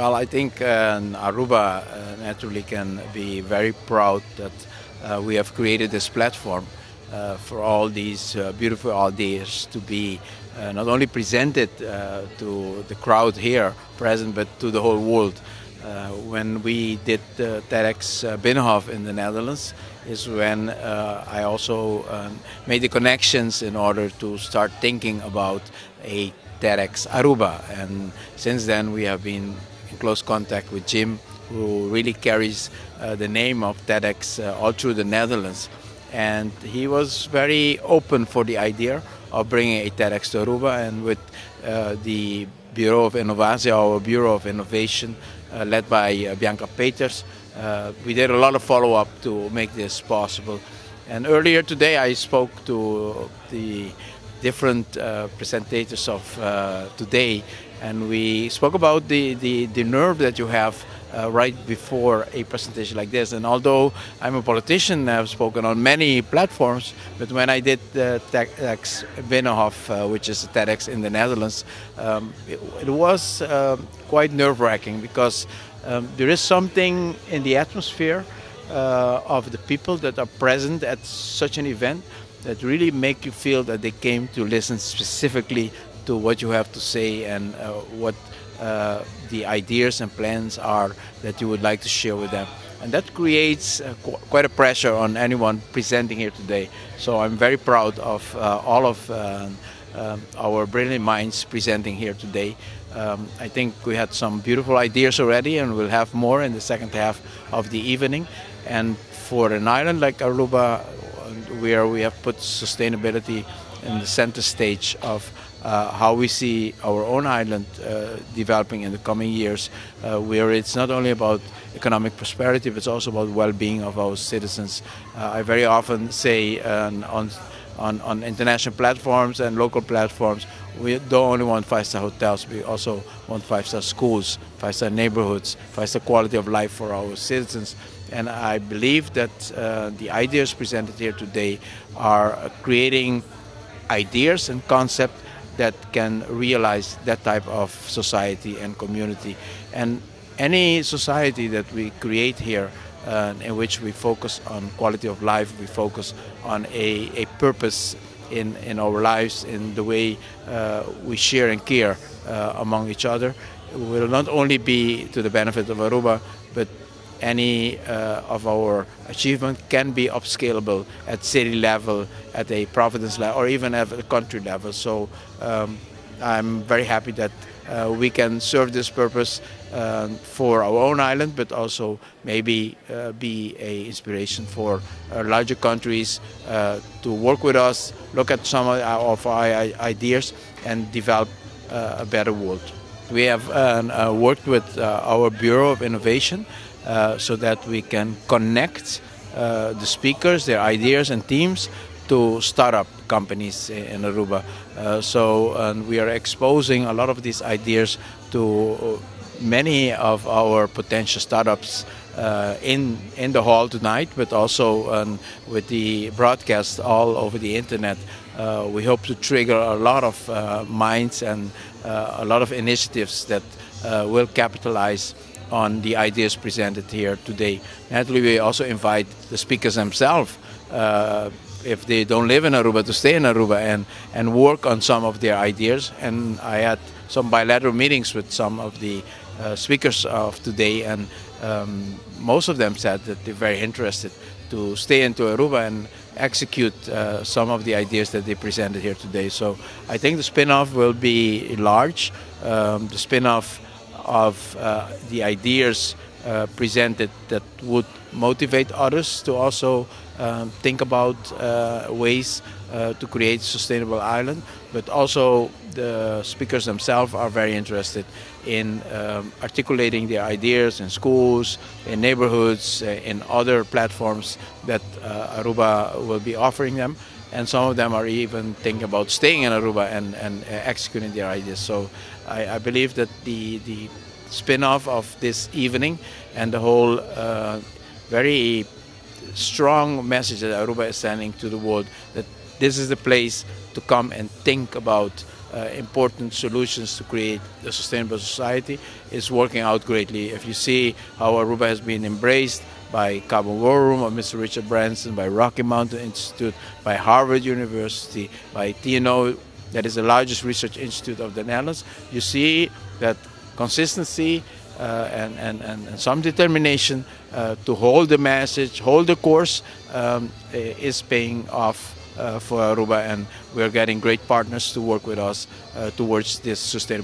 Well, I think Aruba naturally can be very proud that we have created this platform for all these beautiful ideas to be not only presented to the crowd here present, but to the whole world. When we did the TEDx Binnenhof in the Netherlands is when I also made the connections in order to start thinking about a TEDx Aruba. And since then we have been in close contact with Jim, who really carries the name of TEDx all through the Netherlands. And he was very open for the idea of bringing a TEDx to Aruba, and with the Bureau of Innovatie, our Bureau of Innovation, led by Bianca Peters, we did a lot of follow-up to make this possible. And earlier today I spoke to the different presentators of today, and we spoke about the nerve that you have right before a presentation like this. And although I'm a politician, I've spoken on many platforms, but when I did the TEDx Binnenhof, which is a TEDx in the Netherlands, it was quite nerve-wracking, because there is something in the atmosphere of the people that are present at such an event that really make you feel that they came to listen specifically to what you have to say, and what the ideas and plans are that you would like to share with them. And that creates quite a pressure on anyone presenting here today. So I'm very proud of all of our brilliant minds presenting here today. I think we had some beautiful ideas already, and we'll have more in the second half of the evening. And for an island like Aruba, where we have put sustainability in the center stage of how we see our own island developing in the coming years, where it's not only about economic prosperity, but it's also about well-being of our citizens. I very often say on international platforms and local platforms, we don't only want five-star hotels, we also want five-star schools, five-star neighborhoods, five-star quality of life for our citizens. And I believe that the ideas presented here today are creating ideas and concepts that can realize that type of society and community. And any society that we create here, in which we focus on quality of life, we focus on a purpose in our lives, in the way we share and care among each other, will not only be to the benefit of Aruba, but any of our achievement can be upscalable at city level, at a province level, or even at a country level. So I'm very happy that we can serve this purpose for our own island, but also maybe be an inspiration for larger countries to work with us, look at some of our ideas, and develop a better world. We have worked with our Bureau of Innovation so that we can connect the speakers, their ideas and teams to startup companies in Aruba. So we are exposing a lot of these ideas to many of our potential startups in the hall tonight, but also with the broadcast all over the internet. We hope to trigger a lot of minds and a lot of initiatives that will capitalize on the ideas presented here today. Naturally, we also invite the speakers themselves, if they don't live in Aruba, to stay in Aruba and work on some of their ideas. And I had some bilateral meetings with some of the speakers of today, and most of them said that they're very interested to stay into Aruba and execute some of the ideas that they presented here today. So I think the spin-off will be large. The spin-off of the ideas presented that would motivate others to also think about ways to create a sustainable island, but also the speakers themselves are very interested in articulating their ideas in schools, in neighborhoods, in other platforms that Aruba will be offering them. And some of them are even thinking about staying in Aruba and executing their ideas. So I believe that the spin-off of this evening and the whole very strong message that Aruba is sending to the world, that this is the place to come and think about important solutions to create a sustainable society is working out greatly. If you see how Aruba has been embraced by Carbon War Room of Mr. Richard Branson, by Rocky Mountain Institute, by Harvard University, by TNO, that is the largest research institute of the Netherlands, you see that consistency and some determination to hold the message, hold the course, is paying off for Aruba, and we're getting great partners to work with us towards this sustainable